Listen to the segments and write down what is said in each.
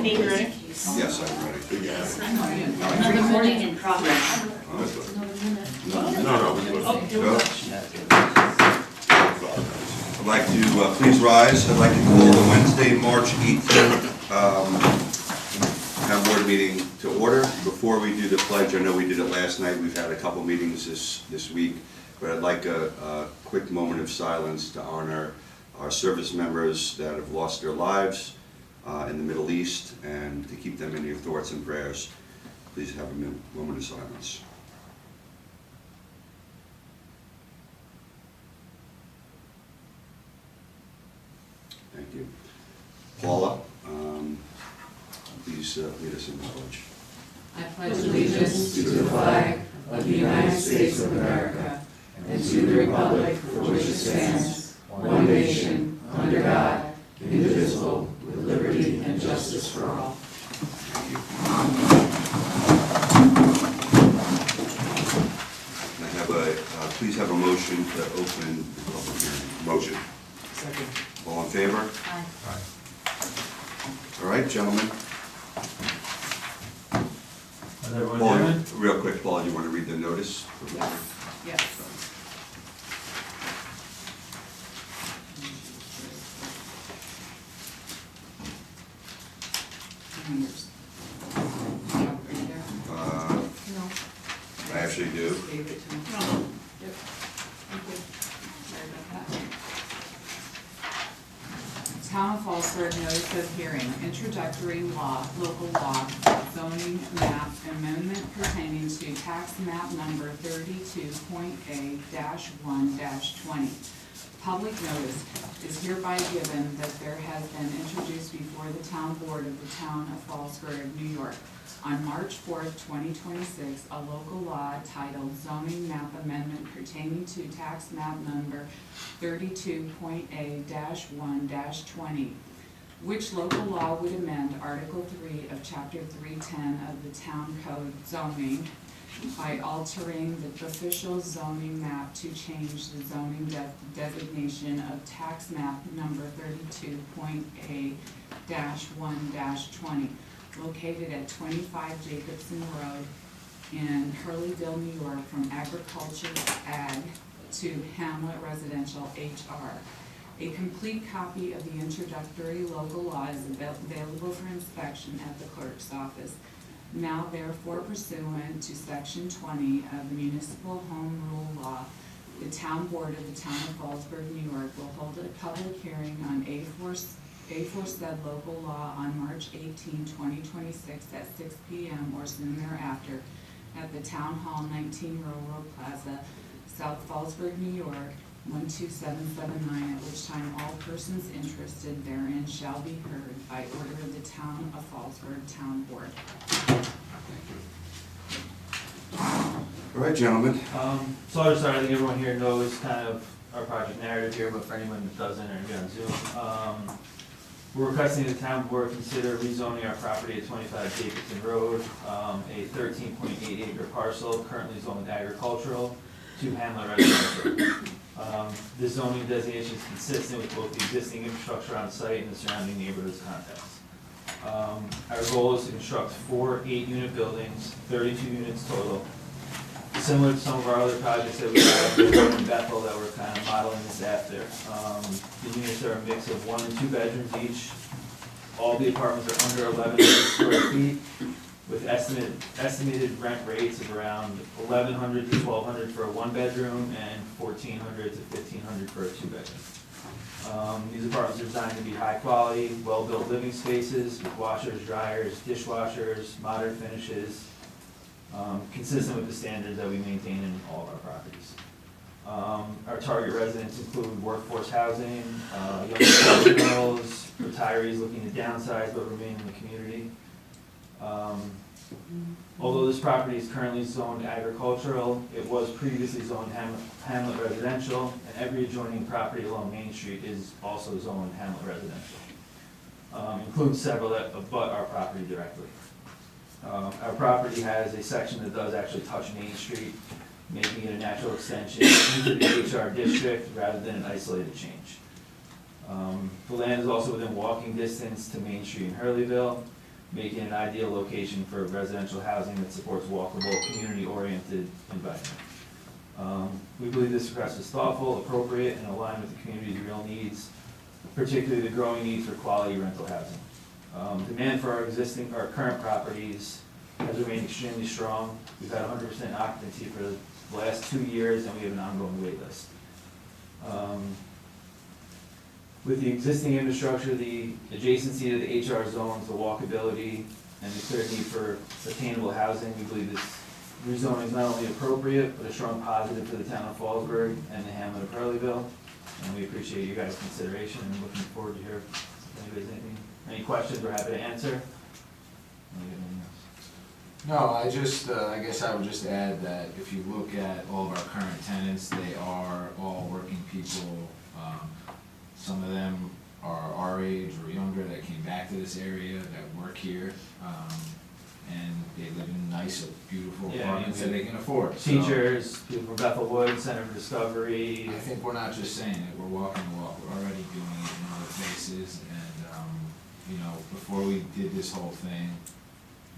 Nate, you ready? Yes, I'm ready. Another recording in progress. No. I'd like to, please rise. I'd like to call the Wednesday, March 18th town board meeting to order. Before we do the pledge, I know we did it last night. We've had a couple meetings this week, but I'd like a quick moment of silence to honor our service members that have lost their lives in the Middle East, and to keep them in your thoughts and prayers. Please have a moment of silence. Thank you. Paula, please lead us in the pledge. I pledge allegiance to the flag of the United States of America and to the republic for which it stands, one nation, under God, indivisible, with liberty and justice for all. Thank you. Can I have please have a motion to open the public hearing. Motion. Second. All in favor? Aye. All right, gentlemen. Is everyone Paul, hearing? real quick, Paul, do you want to read the notice? Yes. I actually do. Gave it to me. No. Yep. Thank you. Sorry about that. Town of Fallsburg notice of hearing, introductory law, local law, zoning map amendment pertaining to tax map number 32.A-1-20. Public notice is hereby given that there has been introduced before the town board of the town of Fallsburg, New York, on March 4th, 2026, a local law titled Zoning Map Amendment pertaining to tax map number 32.A-1-20, which local law would amend Article 3 of Chapter 310 of the Town Code zoning by altering the official zoning map to change the zoning designation of tax map number 32.A-1-20, located at 25 Jacobson Road in Hurleyville, New York, from agriculture ag to Hamlet residential HR. A complete copy of the introductory local law is available for inspection at the clerk's office. Now therefore, pursuant to section 20 of the Municipal Home Rule Law, the town board of the town of Fallsburg, New York will hold a public hearing on aforesaid local law on March 18, 2026 at 6 p.m. or soon thereafter at the Town Hall, 19 Railroad Plaza, South Fallsburg, New York, 12779, at which time all persons interested therein shall be heard by order of the town of Fallsburg Town Board. All right, gentlemen. So I'll just start. I think everyone here knows kind of our project narrative here, but for anyone that doesn't or on Zoom, we're requesting the town board consider rezoning our property at 25 Jacobson Road, a 13.8 acre parcel currently zoned agricultural to Hamlet residential. This zoning designation is consistent with both the existing infrastructure on site and the surrounding neighborhood's context. Our goal is to construct 4 8-unit buildings, 32 units total. Similar to some of our other projects that we have in Bethel that we're kind of modeling this after. The units are a mix of 1 and 2 bedrooms each. All the apartments are under 1,100 square feet, with estimated rent rates of around $1,100 to $1,200 for a 1-bedroom and $1,400 to $1,500 for a 2-bedroom. These apartments are designed to be high quality, well-built living spaces with washers, dryers, dishwashers, modern finishes, consistent with the standards that we maintain in all of our properties. Our target residents include workforce housing, young professionals, retirees looking to downsize but remain in the community. Although this property is currently zoned agricultural, it was previously zoned Hamlet residential, and every adjoining property along Main Street is also zoned Hamlet residential. Includes several that abut our property directly. Our property has a section that does actually touch Main Street, making it a natural extension into the HR district rather than an isolated change. The land is also within walking distance to Main Street in Hurleyville, making it an ideal location for residential housing that supports walkable, community-oriented environment. We believe this request is thoughtful, appropriate, and aligned with the community's real needs, particularly the growing need for quality rental housing. Demand for our current properties has remained extremely strong. We've had 100% occupancy for the last 2 years, and we have an ongoing wait list. With the existing infrastructure, the adjacency to the HR zones, the walkability, and the clear need for attainable housing, we believe this rezoning is not only appropriate, but a strong positive for the town of Fallsburg and the hamlet of Hurleyville. And we appreciate your guys' consideration and looking forward to hear if anybody's any questions, we're happy to answer. Anything else? No, I guess I would just add that if you look at all of our current tenants, they are all working people. Some of them are our age or younger that came back to this area, that work here, and they live in nice, beautiful apartments that they can afford. Teachers, people from Bethel Woods, Center for Discovery. I think we're not just saying it, we're walking the walk, we're already doing it in other places, and, before we did this whole thing,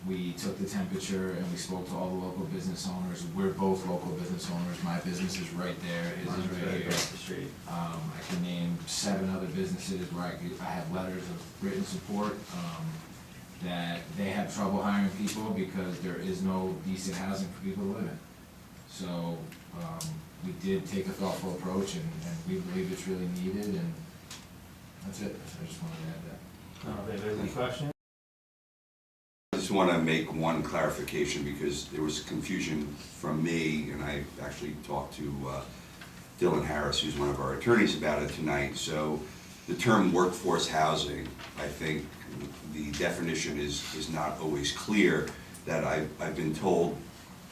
we took the temperature and we spoke to all the local business owners. We're both local business owners. My business is right there, his is right here. Across the street. I can name 7 other businesses where I have letters of written support, that they have trouble hiring people because there is no decent housing for people to live in. So, we did take a thoughtful approach, and we believe it's really needed, and that's it. I just wanted to add that. I don't know if there's any questions. I just want to make one clarification because there was confusion from me, and I actually talked to Dylan Harris, who's one of our attorneys, about it tonight. So the term workforce housing, I think the definition is not always clear. That I've been told,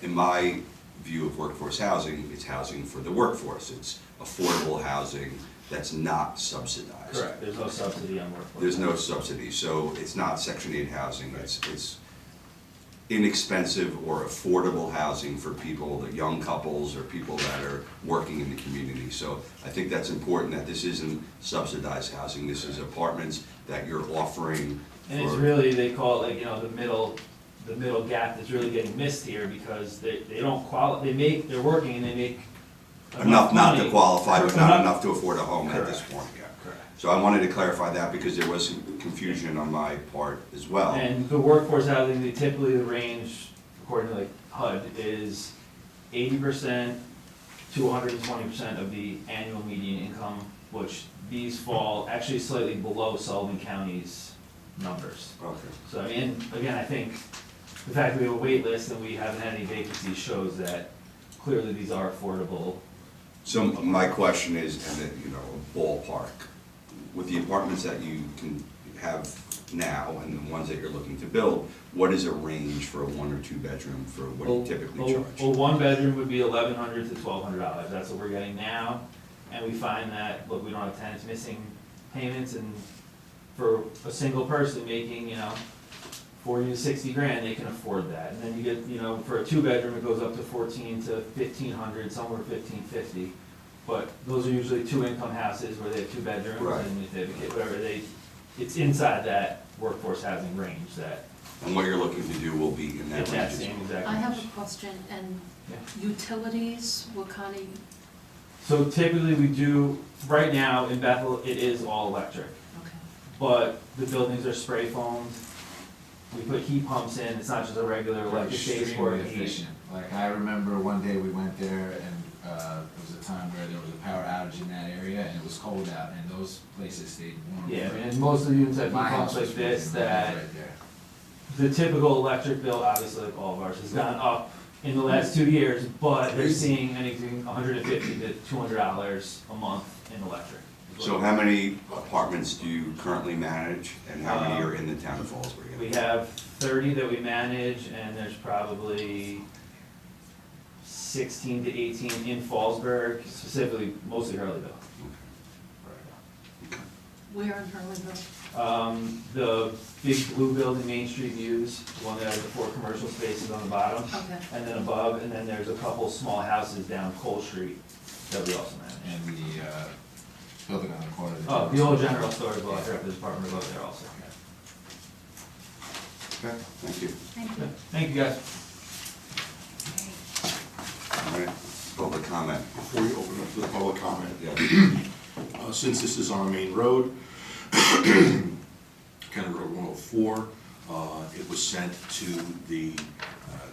in my view of workforce housing, it's housing for the workforce. It's affordable housing that's not subsidized. Correct, there's no subsidy on workforce. There's no subsidy, so it's not Section 8 housing. It's inexpensive or affordable housing for people, the young couples or people that are working in the community. So I think that's important, that this isn't subsidized housing. This is apartments that you're offering. And it's really, they call it like, the middle gap that's really getting missed here because they don't they're working and they make enough not to money. qualify, but not Enough- enough to afford a home at this Correct. point. Yeah. Correct. So I wanted to clarify that because there was some confusion on my part as well. And the workforce housing, typically the range, according to like HUD, is 80% to 120% of the annual median income, which these fall actually slightly below Sullivan County's numbers. Okay. So I mean, again, I think the fact that we have a wait list and we haven't had any vacancies shows that clearly these are affordable. So my question is, and a ballpark, with the apartments that you can have now and the ones that you're looking to build, what is a range for a 1 or 2 bedroom for what do you typically charge? Well, 1 bedroom would be $1,100 to $1,200. That's what we're getting now. And we find that, look, we don't have tenants missing payments, and for a single person making, 40 to 60 grand, they can afford that. And then you get, for a 2 bedroom, it goes up to 14 to 1,500, somewhere 1,550. But those are usually 2 income houses where they have 2 bedrooms, Right. and if they have a kid, whatever, it's inside that workforce housing range that, And what you're looking to do will be in that it's range that as same well. exact I have range. a question, and Yeah. utilities, what kind of, So typically we do, right now in Bethel, it is all electric. okay. But the buildings are spray foamed. We put heat pumps in, it's not just a regular electric baseboard Extremely heat. efficient. Like, I remember one day we went there and, there was a time where there was a power outage in that area and it was cold out and those places stayed warm. Yeah, I mean, and most of the units have heat My pumps house like was this freezing that, right there. the typical electric bill, obviously like all of ours, has gone up in the last 2 years, but they're seeing anything $150 to $200 a month in electric. So how many apartments do you currently manage, and how many are in the town of Fallsburg? We have 30 that we manage, and there's probably 16 to 18 in Fallsburg, specifically mostly Hurleyville. Where in Hurleyville? The big blue building, Main Street Views, the one that has the 4 commercial spaces on the bottom, Okay. and then above, and then there's a couple small houses down Cole Street that we also manage. And the, building on the corner. Oh, the old general store is above there, the department above there also. Okay, thank you. Thank you. Thank you, guys. All right, public comment. Before you open up to the public comment, Yeah. since this is on a main road, County Road 104, it was sent to the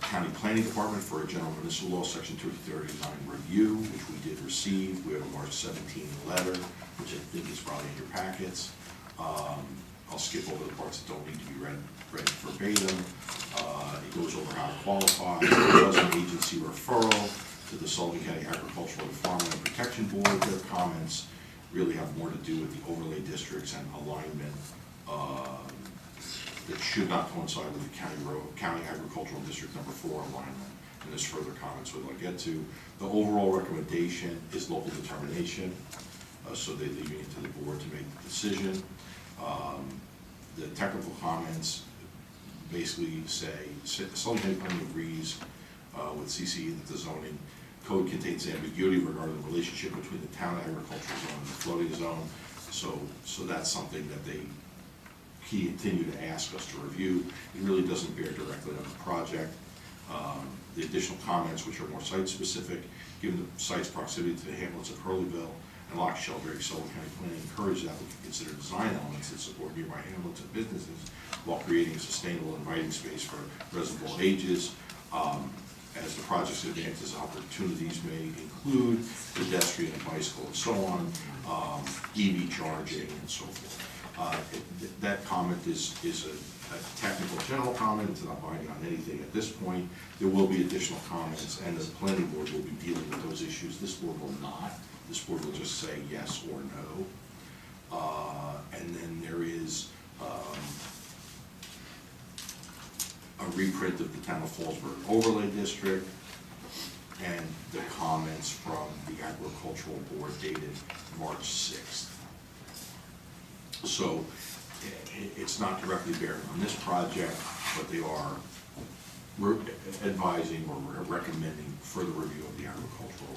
County Planning Department for a general municipal law, section 239 review, which we did receive. We have a March 17 letter, which I think is probably in your packets. I'll skip over the parts that don't need to be read verbatim. It goes over how to qualify. It does an agency referral to the Sullivan County Agricultural and Farmland Protection Board. Their comments really have more to do with the overlay districts and alignment that should not coincide with the County Agricultural District number 4 alignment. And there's further comments we'd like to get to. The overall recommendation is local determination, so they're leaving it to the board to make the decision. The technical comments basically say, Sullivan County Planning agrees with CCE that the zoning code contains ambiguity regarding the relationship between the town agricultural zone and the floating zone. So that's something that they continue to ask us to review. It really doesn't bear directly on the project. The additional comments, which are more site-specific, given the site's proximity to the hamlets of Hurleyville and Loch Sheldrake, Sullivan County Planning encourages the applicant to consider design elements that support nearby hamlets and businesses while creating a sustainable inviting space for reservoir ages. As the project advances, opportunities may include pedestrian and bicycle and so on, EV charging and so forth. That comment is a technical general comment. It's not binding on anything at this point. There will be additional comments, and the planning board will be dealing with those issues. This board will not. This board will just say yes or no. And then there is a reprint of the town of Fallsburg overlay district and the comments from the agricultural board dated March 6th. So it's not directly bearing on this project, but they are advising or recommending further review of the agricultural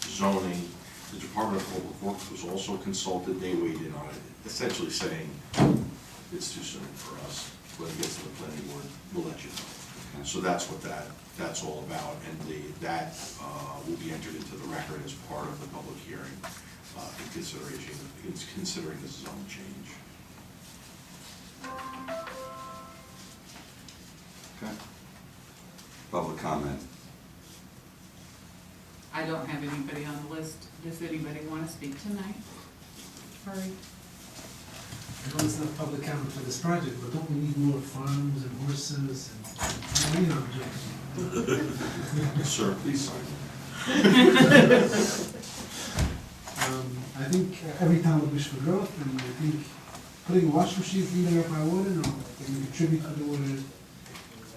zoning. The Department of Public Works was also consulted. They weighed in on it, essentially saying it's too soon for us. When it gets to the planning board, we'll let you know. So that's what that's all about, and that will be entered into the record as part of the public hearing in considering this zone change. Okay. Public comment. I don't have anybody on the list. Does anybody want to speak tonight? Hurry. I know it's not public comment for this project, but don't we need more farms and horses and, you know, Sir, please sign. I think every town would wish for growth, and I think putting wash machines leading up our water, no, they can contribute to the water.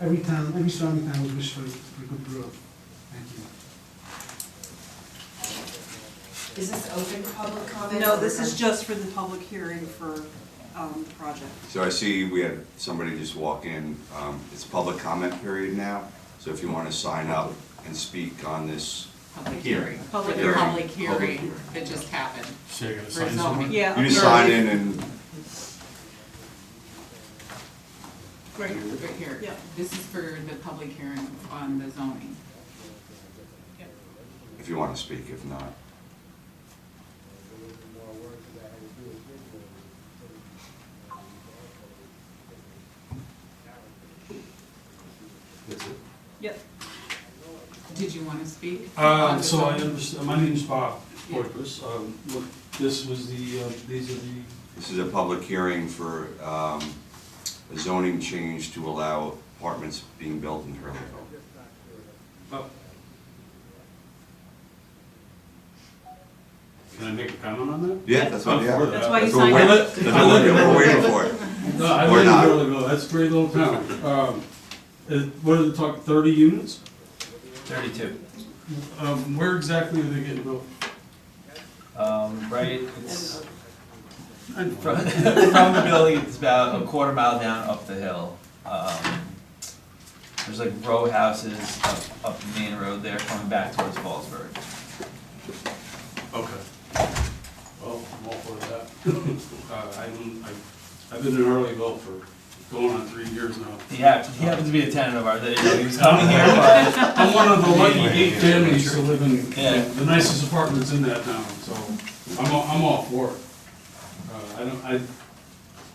Every town, every surrounding town would wish for good growth. Thank you. Is this open public comment? No, this is just for the public hearing for the project. So I see we had somebody just walk in. It's public comment period now, so if you want to sign up and speak on this Public hearing. For the Hearing. public Public hearing hearing. that just happened. So you're gonna For sign somewhere? zoning. Yeah. You just sign in and, Right here. Yeah. This is for the public hearing on the zoning. if you want to speak, if not. That's it. Yep. Did you want to speak? So I understand, my name's Bob Porpoise. This was the, these are the, This is a public hearing for a zoning change to allow apartments being built in Hurleyville. oh. Can I make a comment on that? Yeah, that's what, yeah. That's why you That's what signed we're- up. That's what we're waiting for. No, I Or live in not. Hurleyville, that's a great little town. What did it talk, 30 units? 32. Where exactly are they getting built? Right, it's, from the building, it's about a quarter-mile down up the hill. There's like row houses up the main road there, coming back towards Fallsburg. Okay. Well, I'm all for that. I've been in Hurleyville for going on 3 years now. He happens to be a tenant of ours, I didn't know he was coming here, but. I'm one of the lucky 8 families to live in Yeah. the nicest apartments in that town, so I'm all for it. I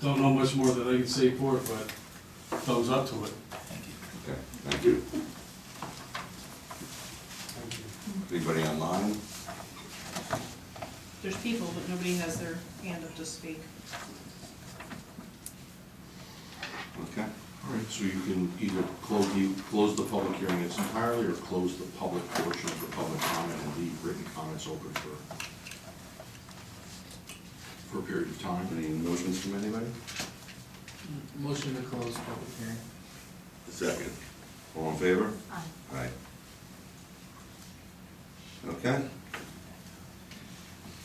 don't know much more that I can say for it, but thumbs up to it. Okay, thank you. Anybody online? There's people, but nobody has their hand up to speak. Okay. All right, so you can either close the public hearing its entirely, or close the public portion for public comment and leave written comments open for a period of time. Any motions from anybody? Motion to close public hearing. Second. All in favor? Aye. Aye. Okay.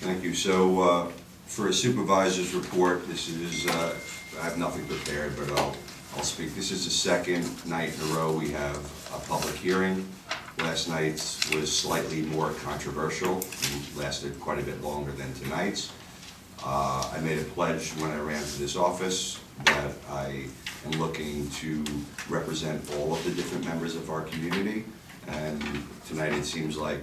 Thank you. So, for a supervisor's report, this is, I have nothing prepared, but I'll speak. This is the second night in a row we have a public hearing. Last night's was slightly more controversial and lasted quite a bit longer than tonight's. I made a pledge when I ran for this office that I am looking to represent all of the different members of our community. And tonight it seems like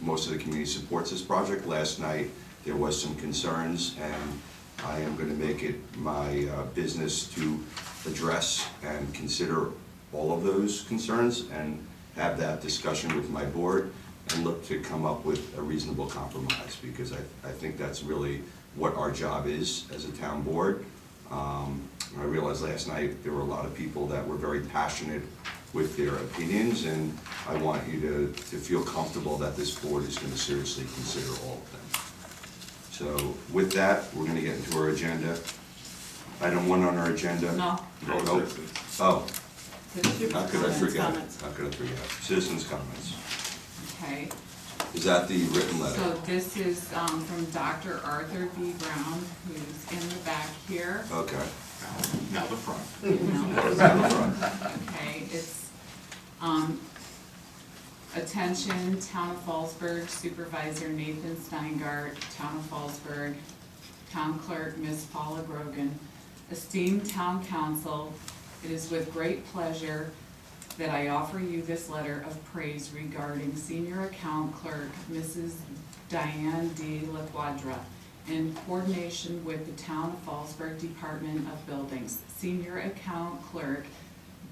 most of the community supports this project. Last night there was some concerns, and I am going to make it my business to address and consider all of those concerns and have that discussion with my board and look to come up with a reasonable compromise, because I think that's really what our job is as a town board. I realized last night there were a lot of people that were very passionate with their opinions, and I want you to feel comfortable that this board is going to seriously consider all of them. So with that, we're going to get into our agenda. Item 1 on our agenda. No. Oh, no. Oh, Citizens' how could I forget? Comments. How could I forget? Citizens' comments. Okay, Is that the written letter? so this is from Dr. Arthur B. Brown, who's in the back here. Okay. Now the front. Okay, it's, attention, Town of Fallsburg Supervisor Nathan Steingart, Town of Fallsburg, Town Clerk Miss Paula Grogan, esteemed Town Council, it is with great pleasure that I offer you this letter of praise regarding Senior Account Clerk Mrs. Diane D. LaQuadra in coordination with the Town of Fallsburg Department of Buildings. Senior Account Clerk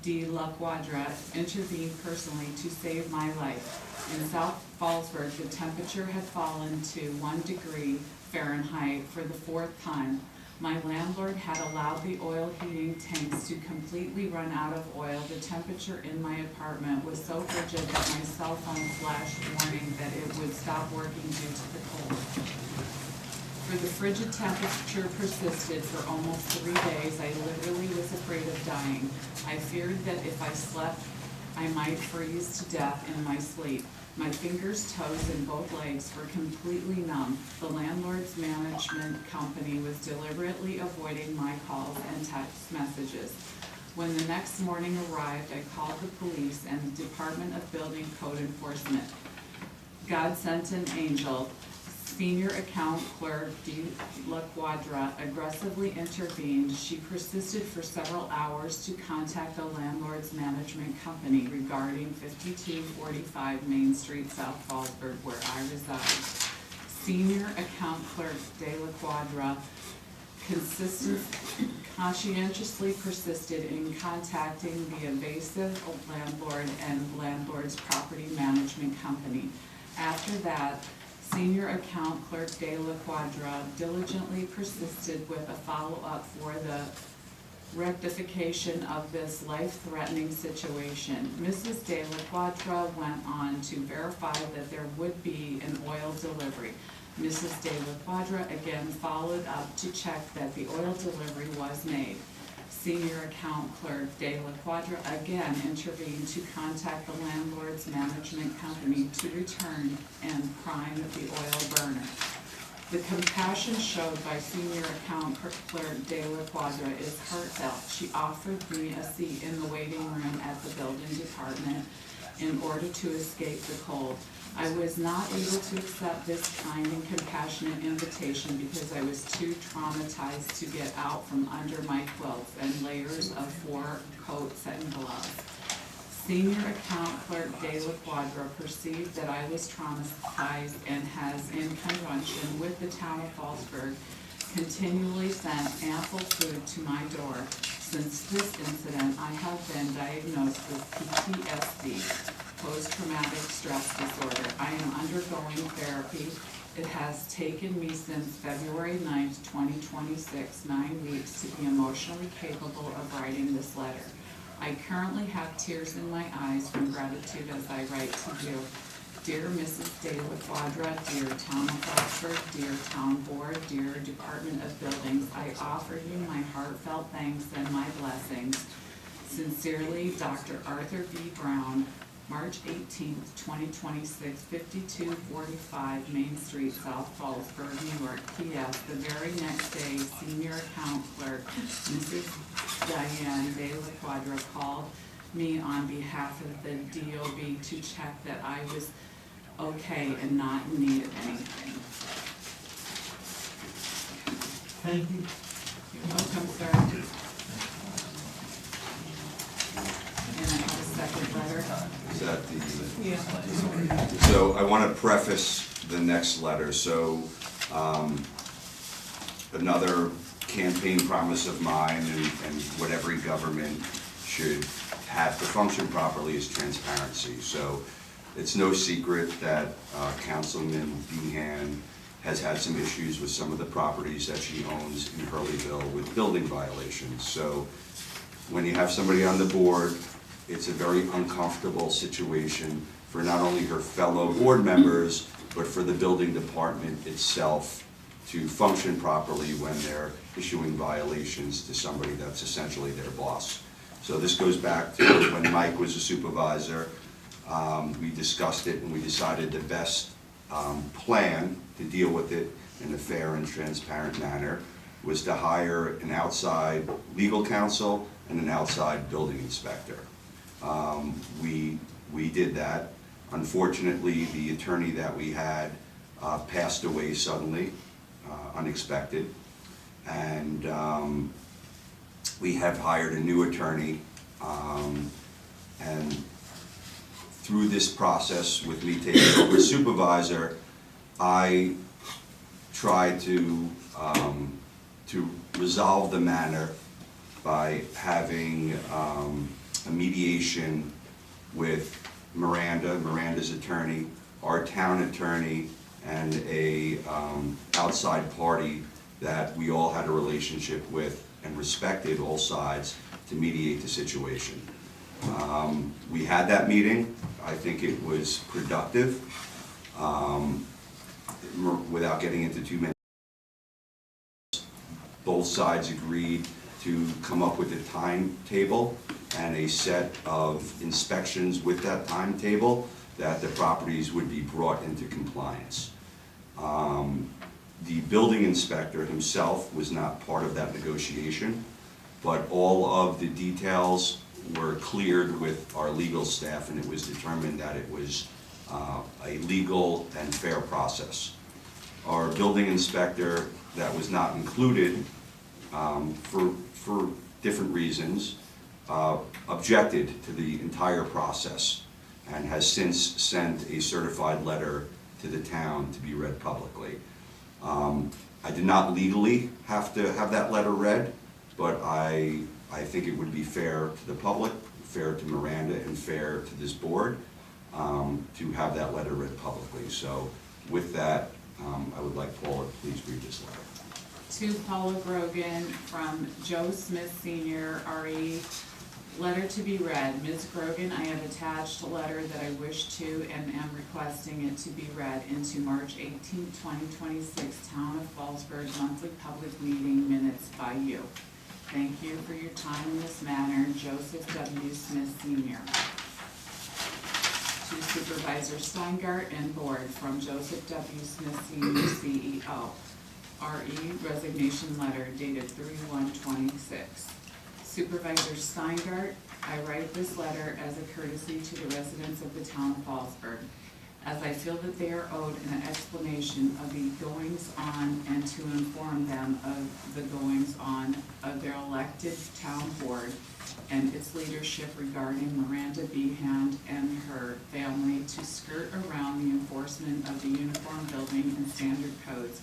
D. LaQuadra intervened personally to save my life. In South Fallsburg, the temperature had fallen to 1 degree Fahrenheit for the 4th time. My landlord had allowed the oil heating tanks to completely run out of oil. The temperature in my apartment was so frigid that my cell phone flashed warning that it would stop working due to the cold. For the frigid temperature persisted for almost 3 days, I literally was afraid of dying. I feared that if I slept, I might freeze to death in my sleep. My fingers, toes, and both legs were completely numb. The landlord's management company was deliberately avoiding my calls and text messages. When the next morning arrived, I called the police and the Department of Building Code Enforcement. God sent an angel. Senior Account Clerk D. LaQuadra aggressively intervened. She persisted for several hours to contact the landlord's management company regarding 5245 Main Street, South Fallsburg, where I reside. Senior Account Clerk D. LaQuadra conscientiously persisted in contacting the evasive landlord and landlord's property management company. After that, Senior Account Clerk De La Quadra diligently persisted with a follow-up for the rectification of this life-threatening situation. Mrs. De La Quadra went on to verify that there would be an oil delivery. Mrs. De La Quadra again followed up to check that the oil delivery was made. Senior Account Clerk De La Quadra again intervened to contact the landlord's management company to return and prime the oil burner. The compassion showed by Senior Account Clerk De La Quadra is heartfelt. She offered me a seat in the waiting room at the building department in order to escape the cold. I was not able to accept this kind and compassionate invitation because I was too traumatized to get out from under my quilts and layers of 4 coats and gloves. Senior Account Clerk De La Quadra perceived that I was traumatized and has, in conjunction with the town of Fallsburg, continually sent ample food to my door. Since this incident, I have been diagnosed with PTSD, post-traumatic stress disorder. I am undergoing therapy. It has taken me since February 9th, 2026, 9 weeks to be emotionally capable of writing this letter. I currently have tears in my eyes from gratitude as I write to you. Dear Mrs. De La Quadra, dear Town of Fallsburg, dear Town Board, dear Department of Buildings, I offer you my heartfelt thanks and my blessings. Sincerely, Dr. Arthur B. Brown, March 18th, 2026, 5245 Main Street, South Fallsburg, New York. P.S. The very next day, Senior Account Clerk, Mrs. Diane De La Quadra, called me on behalf of the DOB to check that I was okay and not in need of anything. Thank you. You're welcome, sir. And I have a second letter. Is that the? Yeah. So I want to preface the next letter. So another campaign promise of mine and what every government should have to function properly is transparency. So it's no secret that Councilman Behan has had some issues with some of the properties that she owns in Hurleyville with building violations. So when you have somebody on the board, it's a very uncomfortable situation for not only her fellow board members, but for the building department itself to function properly when they're issuing violations to somebody that's essentially their boss. So this goes back to when Mike was a supervisor. We discussed it and we decided the best plan to deal with it in a fair and transparent manner was to hire an outside legal counsel and an outside building inspector. We did that. Unfortunately, the attorney that we had passed away suddenly, unexpected, and we have hired a new attorney, and through this process with me taking over as supervisor, I tried to resolve the matter by having a mediation with Miranda's attorney, our town attorney, and a outside party that we all had a relationship with and respected all sides to mediate the situation. We had that meeting. I think it was productive. Without getting into too many, both sides agreed to come up with a timetable and a set of inspections with that timetable that the properties would be brought into compliance. The building inspector himself was not part of that negotiation, but all of the details were cleared with our legal staff, and it was determined that it was a legal and fair process. Our building inspector that was not included for different reasons objected to the entire process and has since sent a certified letter to the town to be read publicly. I did not legally have to have that letter read, but I think it would be fair to the public, fair to Miranda, and fair to this board to have that letter read publicly. So with that, I would like Paula to please read this letter. To Paula Grogan from Joe Smith Senior, RE. Letter to be read. Ms. Grogan, I have attached a letter that I wish to and am requesting it to be read into March 18, 2026 Town of Fallsburg monthly public meeting minutes by you. Thank you for your time in this matter. Joseph W. Smith Senior. to Supervisor Steingart and Board from Joseph W. Smith Senior CEO. RE resignation letter dated 3/1/26. Supervisor Steingart, I write this letter as a courtesy to the residents of the town of Fallsburg, as I feel that they are owed an explanation of the goings-on and to inform them of the goings-on of their elected town board and its leadership regarding Miranda Behan and her family to skirt around the enforcement of the Uniform Building and Standard Codes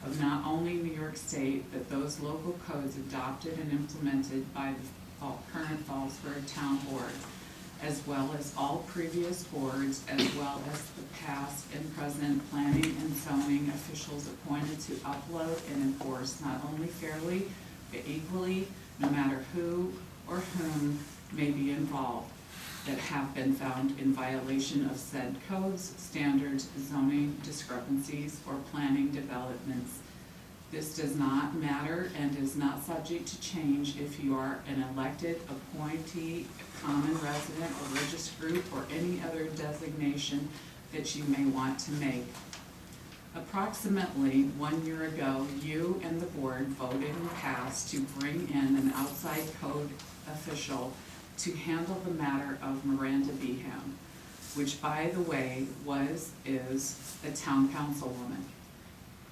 of not only New York State, but those local codes adopted and implemented by the current Fallsburg Town Board, as well as all previous boards, as well as the past and present planning and zoning officials appointed to upload and enforce not only fairly, but equally, no matter who or whom may be involved, that have been found in violation of said codes, standards, zoning discrepancies, or planning developments. This does not matter and is not subject to change if you are an elected, appointee, common resident, religious group, or any other designation that you may want to make. Approximately 1 year ago, you and the board voted and passed to bring in an outside code official to handle the matter of Miranda Behan, which, by the way, is a town councilwoman,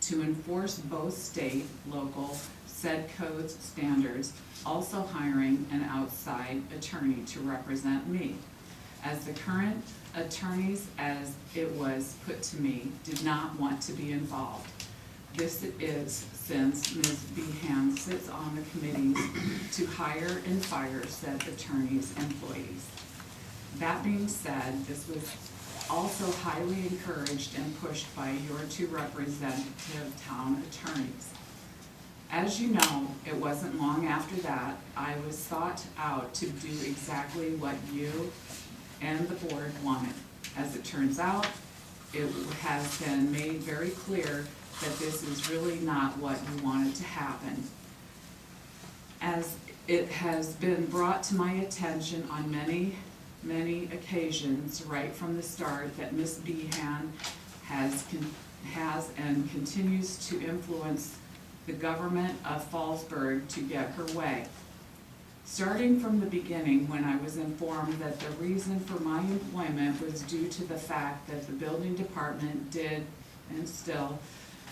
to enforce both state, local, said codes, standards, also hiring an outside attorney to represent me, as the current attorneys, as it was put to me, did not want to be involved. This is since Ms. Behan sits on the committees to hire and fire said attorneys' employees. That being said, this was also highly encouraged and pushed by your two representative town attorneys. As you know, it wasn't long after that I was sought out to do exactly what you and the board wanted. As it turns out, it has been made very clear that this is really not what you wanted to happen. As it has been brought to my attention on many occasions right from the start that Ms. Behan has and continues to influence the government of Fallsburg to get her way. Starting from the beginning, when I was informed that the reason for my employment was due to the fact that the building department did and still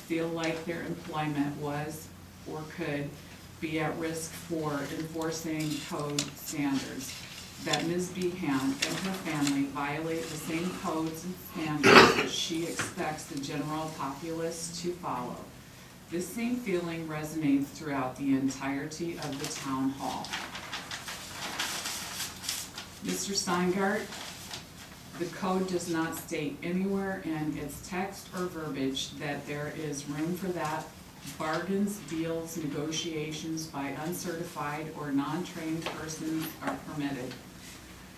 feel like their employment was or could be at risk for enforcing code standards, that Ms. Behan and her family violate the same codes and standards that she expects the general populace to follow. This same feeling resonates throughout the entirety of the town hall. Mr. Steingart, the code does not state anywhere in its text or verbiage that there is room for that. Bargains, deals, negotiations by uncertified or non-trained persons are permitted.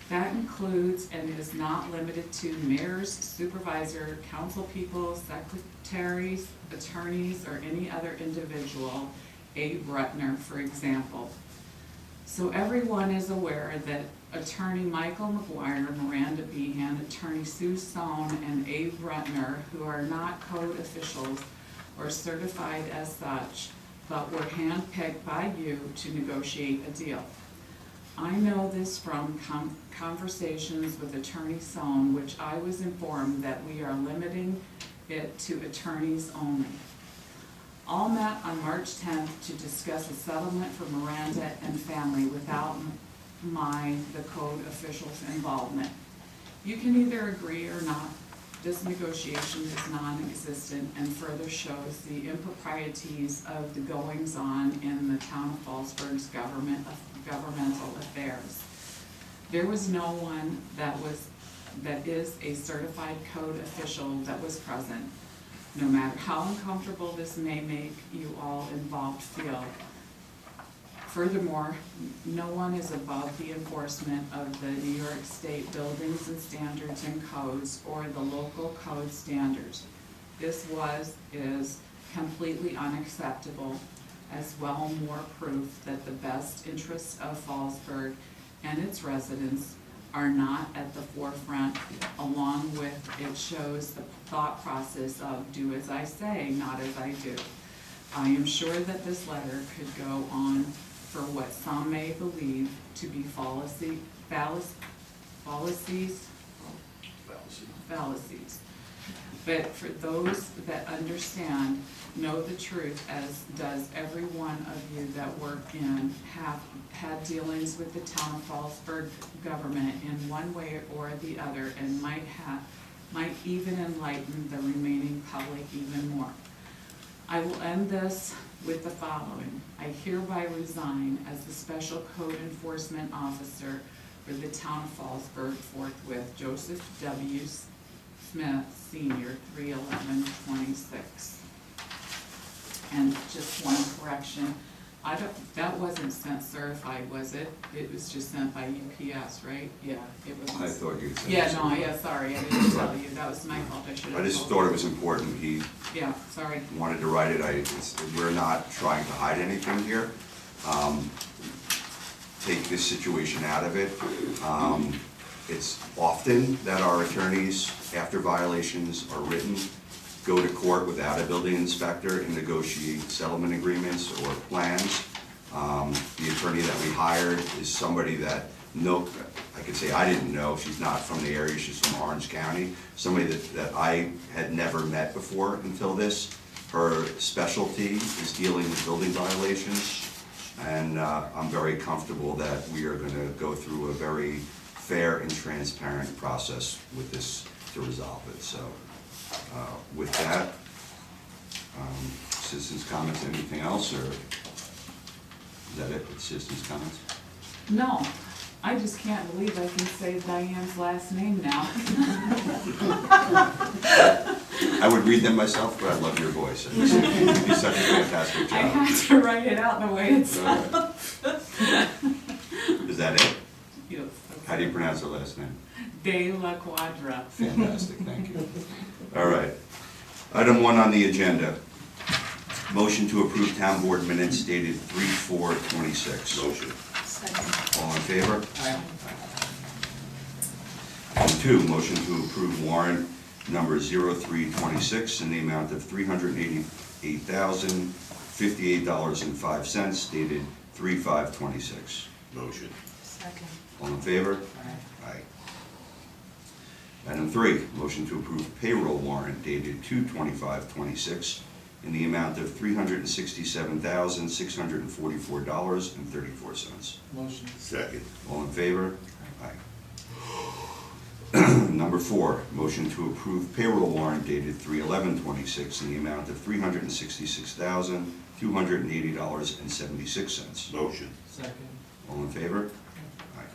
That includes and is not limited to mayors, supervisor, council people, secretaries, attorneys, or any other individual, Abe Rutner, for example. So everyone is aware that Attorney Michael McGuire, Miranda Behan, Attorney Sue Sohn, and Abe Rutner, who are not code officials or certified as such, but were handpicked by you to negotiate a deal. I know this from conversations with Attorney Sohn, which I was informed that we are limiting it to attorneys only. All met on March 10th to discuss a settlement for Miranda and family without the code official's involvement. You can either agree or not. This negotiation is non-existent and further shows the improprieties of the goings-on in the town of Fallsburg's governmental affairs. There was no one that is a certified code official that was present, no matter how uncomfortable this may make you all involved feel. Furthermore, no one is above the enforcement of the New York State buildings and standards and codes or the local code standards. This is completely unacceptable, as well more proof that the best interests of Fallsburg and its residents are not at the forefront, along with it shows the thought process of do as I say, not as I do. I am sure that this letter could go on for what some may believe to be fallacies. But for those that understand, know the truth, as does every one of you that work in, have had dealings with the town of Fallsburg government in one way or the other, and might even enlighten the remaining public even more. I will end this with the following. I hereby resign as the Special Code Enforcement Officer for the town of Fallsburg forthwith. Joseph W. Smith, Senior, 3/11/26. And just one correction, that wasn't sent certified, was it? It was just sent by UPS, right? Yeah, it was. I thought you'd say. Yeah, no, yeah, sorry, I didn't tell you, that was my fault, I should have. I just told thought you. it was important, he Yeah, sorry. wanted to write it, we're not trying to hide anything here. Take this situation out of it. It's often that our attorneys, after violations are written, go to court without a building inspector and negotiate settlement agreements or plans. The attorney that we hired is somebody that I could say I didn't know, she's not from the area, she's from Orange County, somebody that I had never met before until this. Her specialty is dealing with building violations, and I'm very comfortable that we are gonna go through a very fair and transparent process with this to resolve it. So with that, citizens' comments, anything else, or is that it with citizens' comments? No, I just can't believe I can say Diane's last name now. I would read them myself, but I love your voice. You do such a fantastic job. I had to write it out the way it's. Is that it? Yes. How do you pronounce her last name? De La Quadra. Fantastic, thank you. All right. Item 1 on the agenda. Motion to approve town board minutes dated 3/4/26. Motion. Second. All in favor? Aye. Item 2, motion to approve warrant number 0326 in the amount of $388,058.05 dated 3/5/26. Motion. Second. All in favor? Aye. Item 3, motion to approve payroll warrant dated 2/25/26 in the amount of $367,644.34. Motion. Second. All in favor? Aye. Number 4, motion to approve payroll warrant dated 3/11/26 in the amount of $366,280.76. Motion. Second. All in favor? Aye.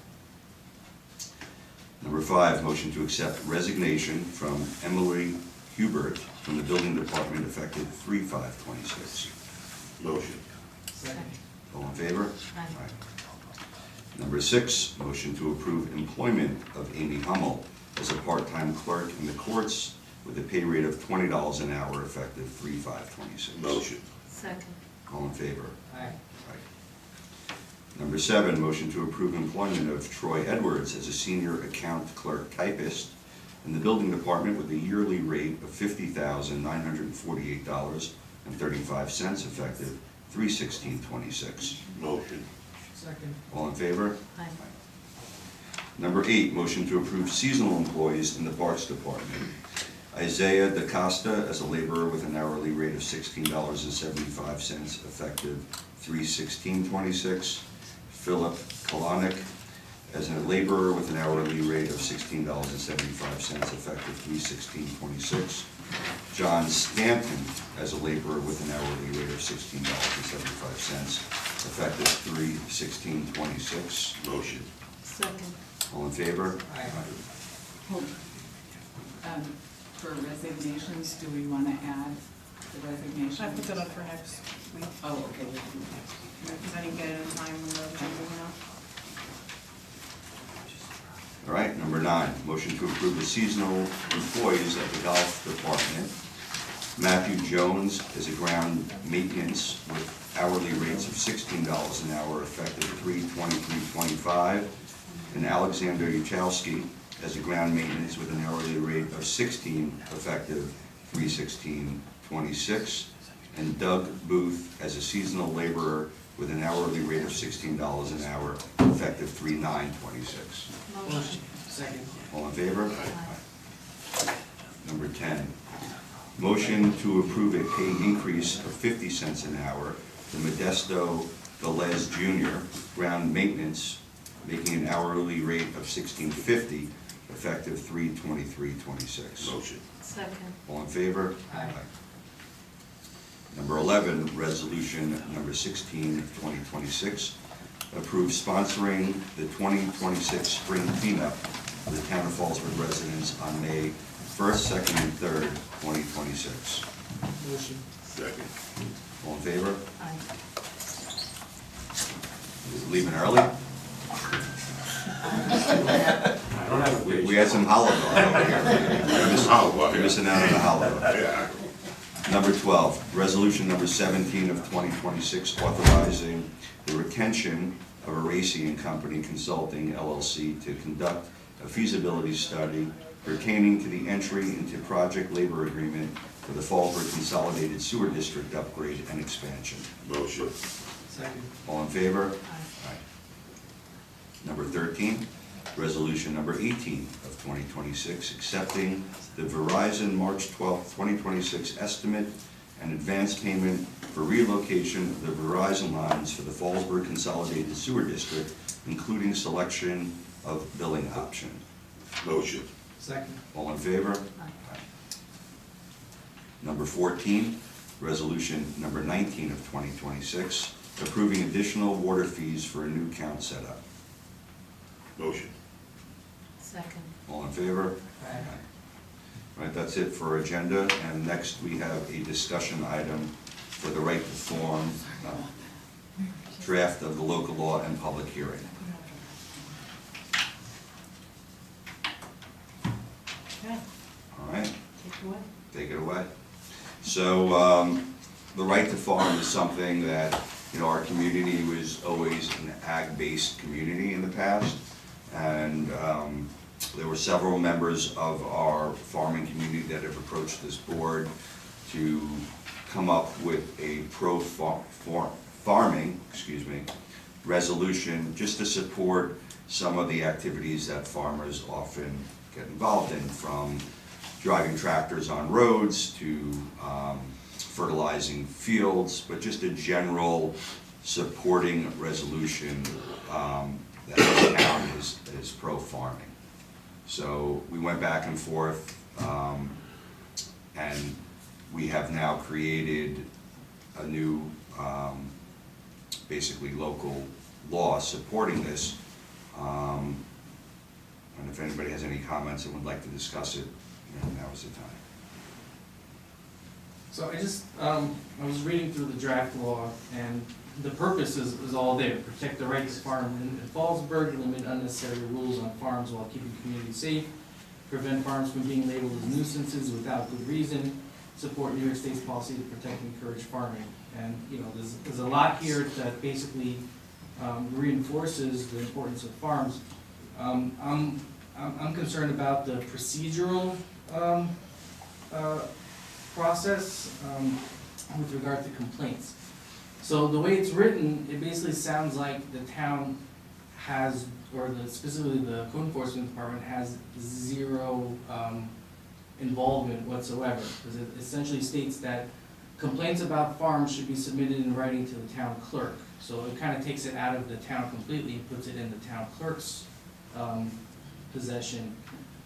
Number 5, motion to accept resignation from Emily Hubert from the building department effective 3/5/26. Motion. Second. All in favor? Aye. Number 6, motion to approve employment of Amy Hummel as a part-time clerk in the courts with a pay rate of $20 an hour effective 3/5/26. Motion. Second. All in favor? Aye. Aye. Number 7, motion to approve employment of Troy Edwards as a senior account clerk typist in the building department with a yearly rate of $50,948.35 effective 3/16/26. Motion. Second. All in favor? Aye. Number 8, motion to approve seasonal employees in the Parks Department. Isaiah DaCosta as a laborer with an hourly rate of $16.75 effective 3/16/26. Philip Kalanick as a laborer with an hourly rate of $16.75 effective 3/16/26. John Stanton as a laborer with an hourly rate of $16.75 effective 3/16/26. Motion. Second. All in favor? Aye. For resignations, do we want to add the resignations? I put that up for next week, Oh, okay. because I didn't get it in time when the agenda went out. All right, number 9, motion to approve the seasonal employees at the golf department. Matthew Jones is a ground maintenance with hourly rates of $16 an hour effective 3/23/25, and Alexander Uchowski as a ground maintenance with an hourly rate of 16, effective 3/16/26, and Doug Booth as a seasonal laborer with an hourly rate of $16 an hour, effective 3/9/26. Motion. Second. All in favor? Aye. Number 10, motion to approve a pay increase of 50 cents an hour to Modesto Velez Jr., ground maintenance, making an hourly rate of $16.50, effective 3/23/26. Motion. Second. All in favor? Aye. Number 11, resolution number 16, 2026, approve sponsoring the 2026 spring cleanup for the town of Fallsburg residents on May 1st, 2nd, and 3rd, 2026. Motion. Second. All in favor? Aye. Leaving early? I don't have We had some holiday over here. We're missing out on the holiday. Yeah. Number 12, resolution number 17 of 2026, authorizing the retention of Aracy and Company Consulting LLC to conduct a feasibility study pertaining to the entry into project labor agreement for the Fallsburg Consolidated Sewer District upgrade and expansion. Motion. Second. All in favor? Aye. Aye. Number 13, resolution number 18 of 2026, accepting the Verizon March 12, 2026 estimate and advance payment for relocation of the Verizon lines for the Fallsburg Consolidated Sewer District, including selection of billing option. Motion. Second. All in favor? Aye. Number 14, resolution number 19 of 2026, approving additional water fees for a new count setup. Motion. Second. All in favor? Aye. All right, that's it for agenda, and next we have a discussion item for the right to form, draft of the local law and public hearing. Okay, All right, take it away. take it away. So, the right to farm is something that, our community was always an ag-based community in the past, and there were several members of our farming community that have approached this board to come up with a farming resolution just to support some of the activities that farmers often get involved in, from driving tractors on roads to fertilizing fields, but just a general supporting resolution that the town is pro-farming. So we went back and forth, and we have now created a new, basically local law supporting this. And if anybody has any comments and would like to discuss it, now is the time. So I was reading through the draft law, and the purpose is all there: protect the right to farm in Fallsburg, limit unnecessary rules on farms while keeping communities safe, prevent farms from being labeled as nuisances without good reason, support New York State's policy to protect and encourage farming. And, there's a lot here that basically reinforces the importance of farms. I'm concerned about the procedural process with regard to complaints. So the way it's written, it basically sounds like the town has, or specifically the code enforcement department has zero involvement whatsoever, because it essentially states that complaints about farms should be submitted in writing to the town clerk. So it kind of takes it out of the town completely and puts it in the town clerk's possession,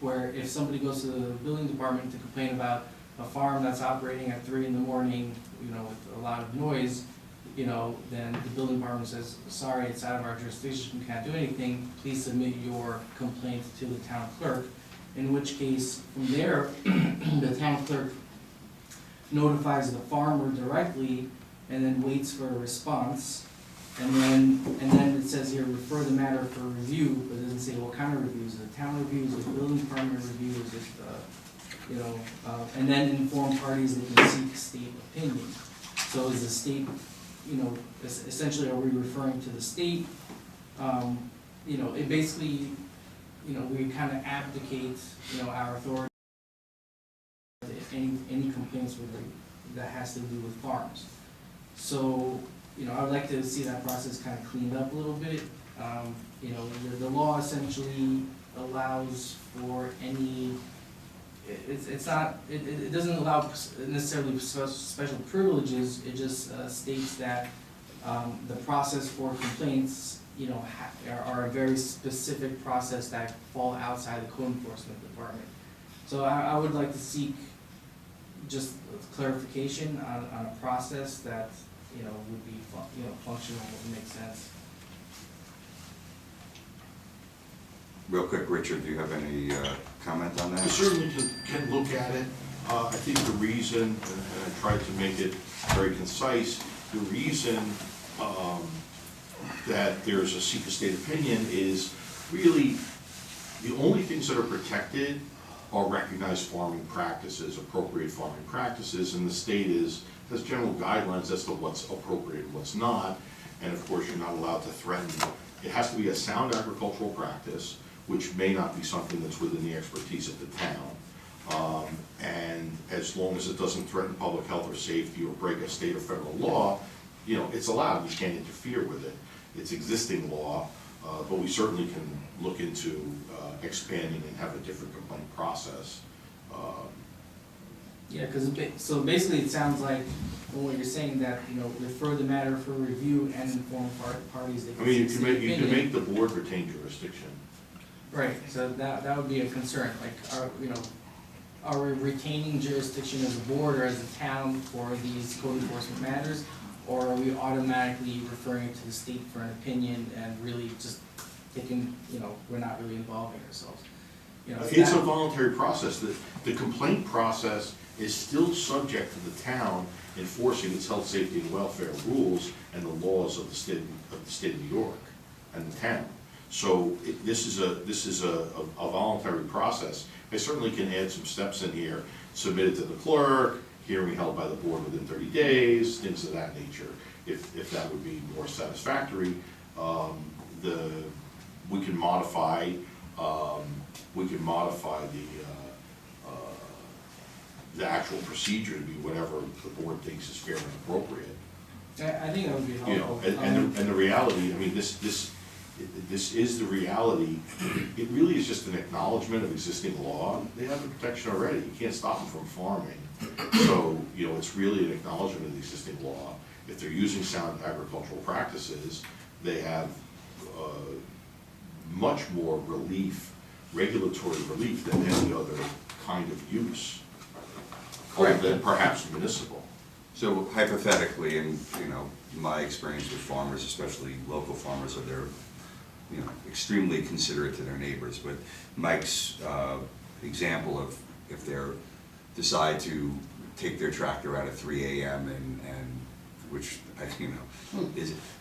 where if somebody goes to the building department to complain about a farm that's operating at 3 in the morning, with a lot of noise, then the building department says, sorry, it's out of our jurisdiction, we can't do anything, please submit your complaint to the town clerk. In which case, from there, the town clerk notifies the farmer directly and then waits for a response. And then it says here, refer the matter for review, but it doesn't say what kind of reviews. The town reviews, the building department reviews, and then inform parties that can seek state opinion. So is the state, essentially, are we referring to the state, you know, it basically, you know, we kind of abdicate, you know, our authority. Any complaints that has to do with farms. So, you know, I would like to see that process kind of cleaned up a little bit. You know, the law essentially allows for any, it doesn't allow necessarily special privileges, it just states that the process for complaints, you know, are a very specific process that fall outside the code enforcement department. So I would like to seek just clarification on a process that, you know, would be, you know, functional and make sense. Real quick, Richard, do you have any comment on I that? certainly can look at it. I think the reason, and I tried to make it very concise, the reason that there's a seek a state opinion is really the only things that are protected are recognized farming practices, appropriate farming practices, and the state has general guidelines as to what's appropriate and what's not. And of course, you're not allowed to threaten. It has to be a sound agricultural practice, which may not be something that's within the expertise of the town. And as long as it doesn't threaten public health or safety or break a state or federal law, you know, it's allowed, you can't interfere with it. It's existing law, but we certainly can look into expanding and have a different complaint process. Yeah, because so basically it sounds like, well, what you're saying that, you know, refer the matter for review and inform parties that I mean, seek you can opinion. make the board retain jurisdiction. Right, so that would be a concern, like, are we retaining jurisdiction as a board or as a town for these code enforcement matters? Or are we automatically referring it to the state for an opinion and really just taking, you know, we're not really involving ourselves? You know, It's a voluntary process. The complaint process is still subject to the town enforcing its health, safety, and welfare rules and the laws of the state of New York and the town. So this is a voluntary process. I certainly can add some steps in here, submit it to the clerk, hearing held by the board within 30 days, things of that nature. If that would be more satisfactory, we can modify the actual procedure to be whatever the board thinks is fair and appropriate. I think that would be helpful. You know, and the reality, I mean, this is the reality. It really is just an acknowledgement of existing law. They have the protection already. You can't stop them from farming. So, you know, it's really an acknowledgement of the existing law. If they're using sound agricultural practices, they have much more relief, regulatory relief than any other kind of use, other than perhaps municipal. So hypothetically, and you know, my experience with farmers, especially local farmers, are they're, you know, extremely considerate to their neighbors. But Mike's example of if they're decide to take their tractor out at 3 a.m. and which, you know,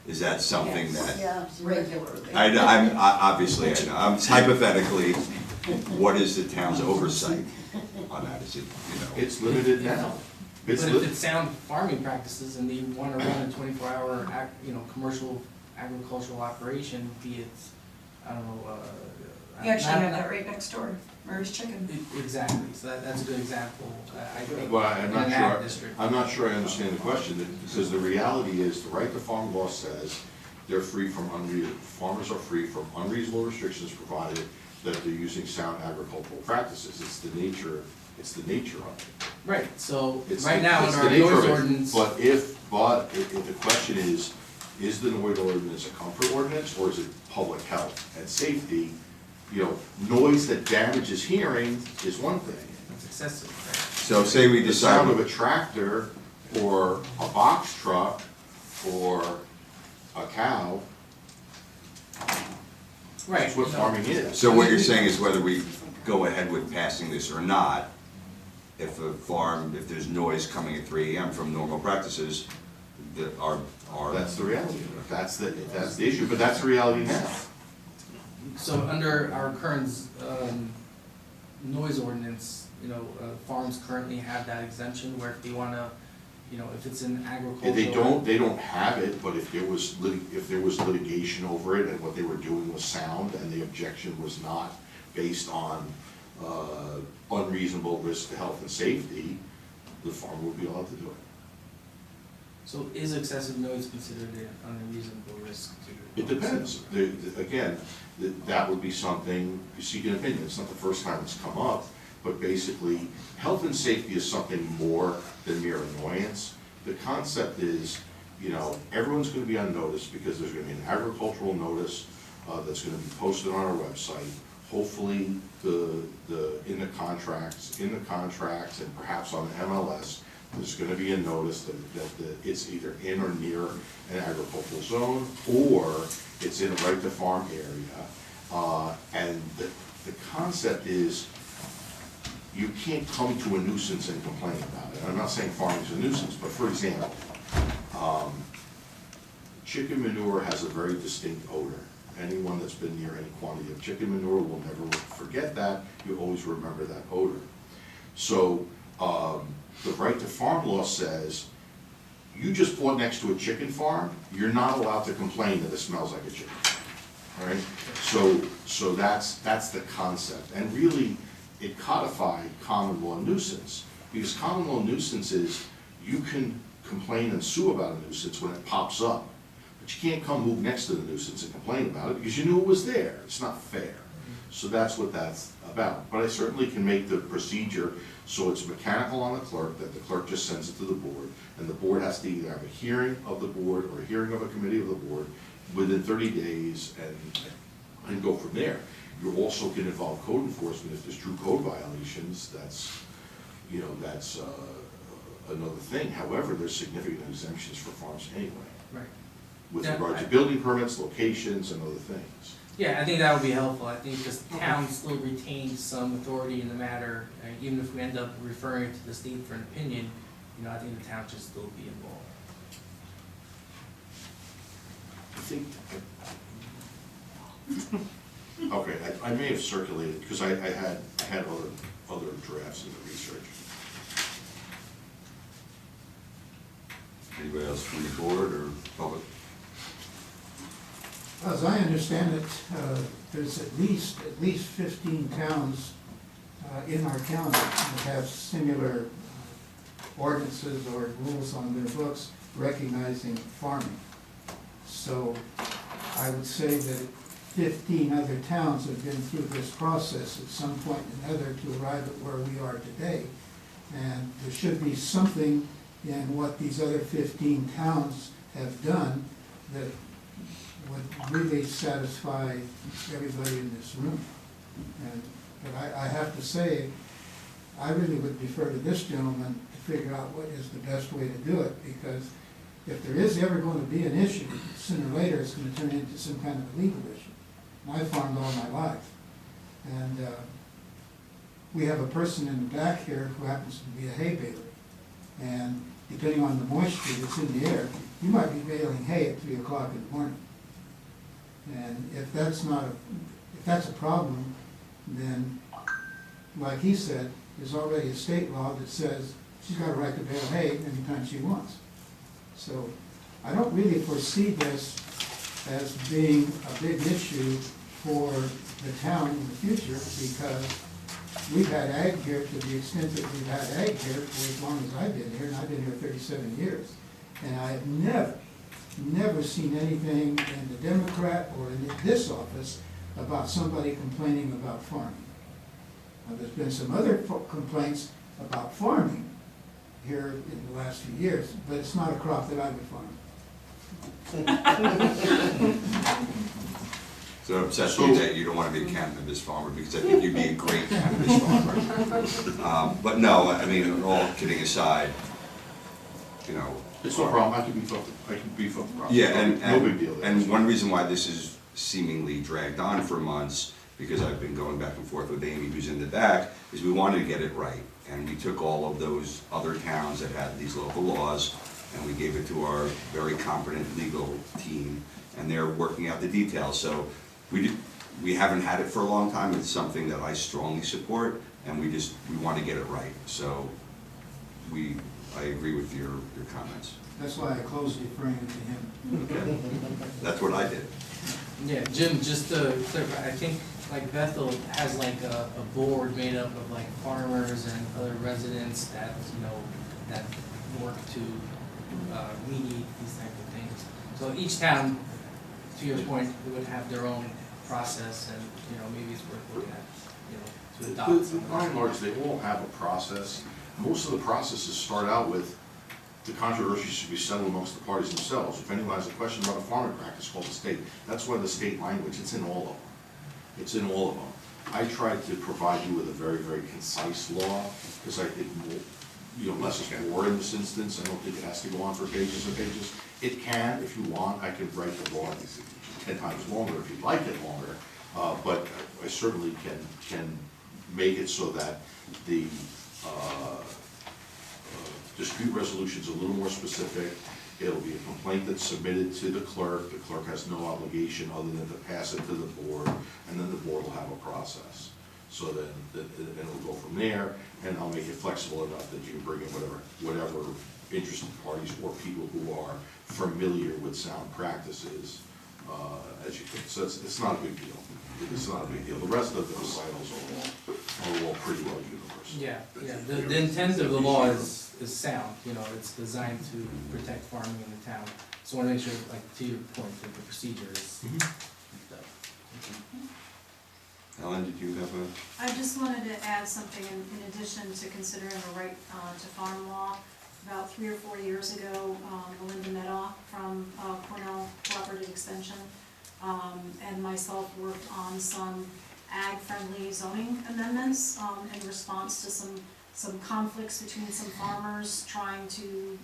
is that something that? Yeah, regularly. I'm obviously, I know, I'm hypothetically, what is the town's oversight on that? Is it, you know? It's limited now. But if it's sound farming practices and they want to run a 24-hour, you know, commercial agricultural operation, be it, I don't know. You actually have that right next door, Murray's Chicken. Exactly, so that's a good example, I think. Well, I'm in not an sure, ag district. I'm not sure I understand the question, because the reality is, the right to farm law says they're free from farmers are free from unreasonable restrictions provided that they're using sound agricultural practices. It's the nature of it. Right, so It's right the- now it's under the our nature noise of it. ordinance. But if the question is the noise ordinance a comfort ordinance, or is it public health and safety? You know, noise that damages hearing is one thing. It's excessive, So say we The sound of decide, a tractor, or a box truck, or a cow, right? that's what you know, farming is. so what you're saying is whether we go ahead with passing this or not, if a farm, if there's noise coming at 3 a.m. from normal practices, that are. That's the reality of it. That's the issue, but that's the reality now. So under our current noise ordinance, you know, farms currently have that exemption where if they wanna you know, if it's in agricultural. They don't have it, but if there was litigation over it and what they were doing was sound and the objection was not based on unreasonable risk to health and safety, the farmer would be allowed to do it. So is excessive noise considered an unreasonable risk to? It depends. Again, that would be something, you seek an opinion, it's not the first time it's come up, but basically, health and safety is something more than mere annoyance. The concept is, you know, everyone's gonna be on notice because there's gonna be an agricultural notice that's gonna be posted on our website. Hopefully, in the contracts, and perhaps on the MLS, there's gonna be a notice that it's either in or near an agricultural zone, or it's in a right to farm area. And the concept is, you can't come to a nuisance and complain about it. I'm not saying farming's a nuisance, but for example, chicken manure has a very distinct odor. Anyone that's been near any quantity of chicken manure will never forget that. You always remember that odor. So, the right to farm law says, you just bought next to a chicken farm, you're not allowed to complain that it smells like a chicken. All right? So that's the concept. And really, it codified common law nuisance. Because common law nuisance is, you can complain and sue about a nuisance when it pops up. But you can't come move next to the nuisance and complain about it because you knew it was there. It's not fair. So that's what that's about. But I certainly can make the procedure so it's mechanical on the clerk, that the clerk just sends it to the board, and the board has to either have a hearing of the board or a hearing of a committee of the board within 30 days and go from there. You also can involve code enforcement if there's true code violations. That's, you know, that's another thing. However, there's significant exemptions for farms anyway. Right. With Yeah, regard to building permits, locations, and other things. Yeah, I think that would be helpful. I think because the town still retains some authority in the matter, even if we end up referring it to the state for an opinion, you know, I think the town should still be involved. I think, okay, I may have circulated, because I had other drafts in the research. Anybody else from the board or public? As I understand it, there's at least 15 towns in our county that have similar ordinances or rules on their books recognizing farming. So I would say that 15 other towns have been through this process at some point or another to arrive at where we are today. And there should be something in what these other 15 towns have done that would really satisfy everybody in this room. But I have to say, I really would defer to this gentleman to figure out what is the best way to do it, because if there is ever going to be an issue, sooner or later it's going to turn into some kind of a legal issue. And I farmed all my life. And we have a person in the back here who happens to be a hay baler. And depending on the moisture that's in the air, you might be baling hay at 3 o'clock in the morning. And if that's a problem, then, like he said, there's already a state law that says she's got a right to bale hay anytime she wants. So I don't really foresee this as being a big issue for the town in the future, because we've had ag here to the extent that we've had ag here for as long as I've been here, and I've been here 37 years. And I have never seen anything in the Democrat or in this office about somebody complaining about farming. Now, there's been some other complaints about farming here in the last few years, but it's not a crop that I would farm. So it upsets me that you don't want to be a cannabis farmer, because I think you'd be a great cannabis farmer. But no, I mean, all kidding aside, you know. It's no problem, I can beef up the problem. Yeah, No big deal there. and one reason why this is seemingly dragged on for months, because I've been going back and forth with Amy, who's in the back, is we wanted to get it right. And we took all of those other towns that had these local laws, and we gave it to our very competent legal team, and they're working out the details. So we haven't had it for a long time. It's something that I strongly support, and we want to get it right. So I agree with your comments. That's why I closed referring it to him. Okay. That's what I did. Yeah, Jim, just to clarify, I think like Bethel has like a board made up of like farmers and other residents that, you know, that work to mediate these type of things. So each town, to your point, would have their own process, and, you know, maybe it's worth looking at, you know, to adopt some. By and large, they all have a process. Most of the processes start out with the controversy should be settled amongst the parties themselves. If anyone has a question about a farming practice, call the state. That's why the state language, it's in all of them. It's in all of them. I tried to provide you with a very, very concise law, because I think more, you know, less is more in this instance. I don't think it has to go on for pages and pages. It can, if you want, I can write the law 10 times longer if you'd like it longer, but I certainly can make it so that the dispute resolution's a little more specific. It'll be a complaint that's submitted to the clerk. The clerk has no obligation other than to pass it to the board, and then the board will have a process. So then, and it'll go from there, and I'll make it flexible enough that you can bring in whatever interested parties or people who are familiar with sound practices, as you can. So it's not a big deal. It's not a big deal. The rest of the recitals are all pretty well universal. Yeah, yeah, the intent of the law is sound, you know, it's designed to protect farming in the town. So I want to make sure, like, to your point, that the procedure is. Ellen, did you have a? I just wanted to add something in addition to considering the right to farm law. About 3 or 4 years ago, Melinda Medoff from Cornell Cooperative Extension and myself worked on some ag-friendly zoning amendments in response to some conflicts between some farmers trying to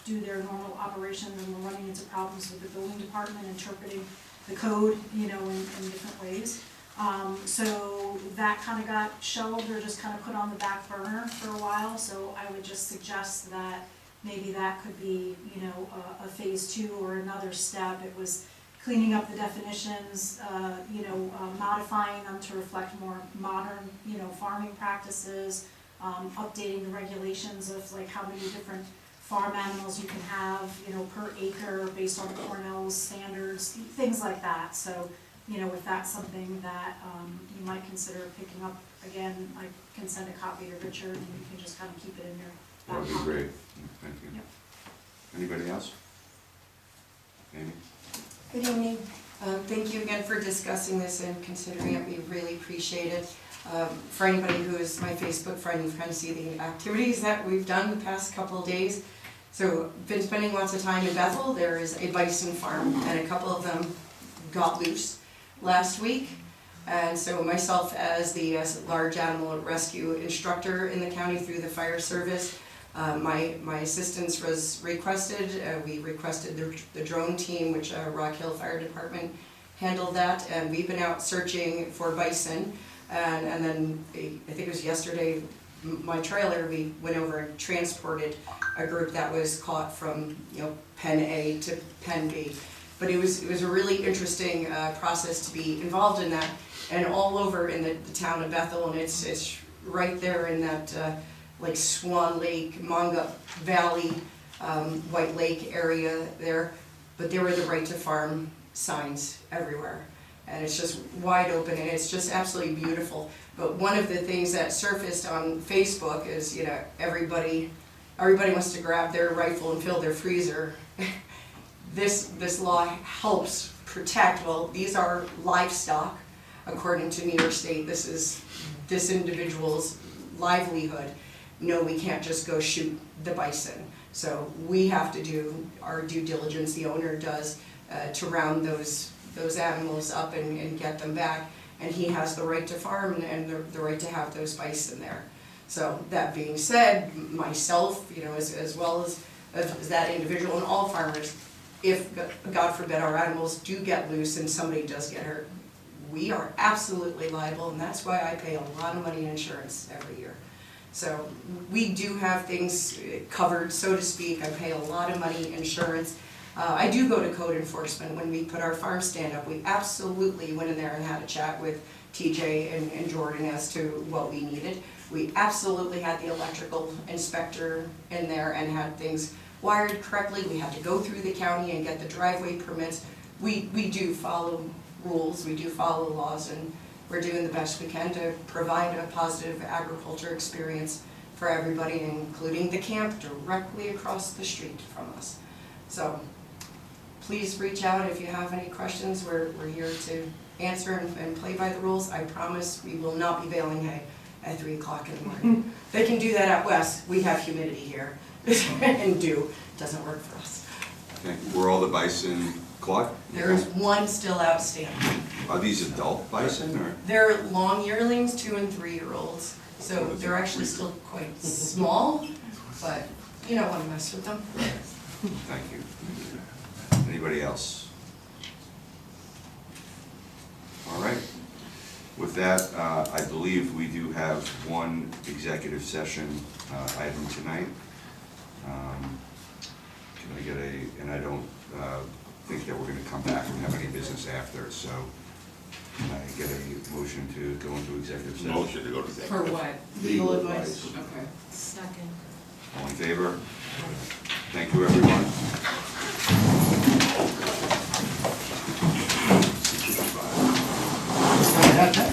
do their normal operation, and we're running into problems with the building department interpreting the code, you know, in different ways. So that kind of got shelved or just kind of put on the back burner for a while, so I would just suggest that maybe that could be, you know, a phase 2 or another step. It was cleaning up the definitions, you know, modifying them to reflect more modern, you know, farming practices, updating the regulations of like how many different farm animals you can have, you know, per acre based on Cornell's standards, things like that. So, you know, if that's something that you might consider picking up again, I can send a copy to Richard and you can just kind of keep it in your back That'd be pocket. great. Thank you. Yep. Anybody else? Amy? Good evening. Thank you again for discussing this and considering it. We really appreciate it. For anybody who is my Facebook friend, you kind of see the activities that we've done the past couple of days. So, been spending lots of time in Bethel. There is a bison farm, and a couple of them got loose last week. And so myself, as the large animal rescue instructor in the county through the fire service, my assistance was requested. We requested the drone team, which Rock Hill Fire Department handled that, and we've been out searching for bison. And then I think it was yesterday, my trailer, we went over and transported a group that was caught from, you know, pen A to pen B. But it was a really interesting process to be involved in that, and all over in the town of Bethel, and it's right there in that like Swan Lake, Monga Valley, White Lake area there. But there were the right to farm signs everywhere, and it's just wide open, and it's just absolutely beautiful. But one of the things that surfaced on Facebook is, you know, everybody wants to grab their rifle and fill their freezer. This law helps protect, well, these are livestock, according to New York State. This is this individual's livelihood. No, we can't just go shoot the bison. So we have to do our due diligence, the owner does, to round those animals up and get them back. And he has the right to farm and the right to have those bison there. So that being said, myself, you know, as well as that individual and all farmers, if, God forbid, our animals do get loose and somebody does get hurt, we are absolutely liable, and that's why I pay a lot of money in insurance every year. So we do have things covered, so to speak. I pay a lot of money in insurance. I do go to code enforcement when we put our farm stand up. We absolutely went in there and had a chat with TJ and Jordan as to what we needed. We absolutely had the electrical inspector in there and had things wired correctly. We had to go through the county and get the driveway permits. We do follow rules, we do follow laws, and we're doing the best we can to provide a positive agriculture experience for everybody, including the camp directly across the street from us. So please reach out if you have any questions. We're here to answer and play by the rules. I promise we will not be baling hay at 3 o'clock in the morning. They can do that out west. We have humidity here and dew. Doesn't work for us. Okay, were all the bison caught? There is one still outstanding. Are these adult bison or? They're long yearlings, 2- and 3-year-olds. So they're actually still quite small, but you don't want to mess with them. Thank you. Anybody else? All right. With that, I believe we do have one executive session item tonight. Can I get and I don't think that we're going to come back and have any business after, so can I get a motion to go into executive session? Motion to go to executive. For what? Legal advice. Okay. Second. All in favor? Thank you, everyone. That's it.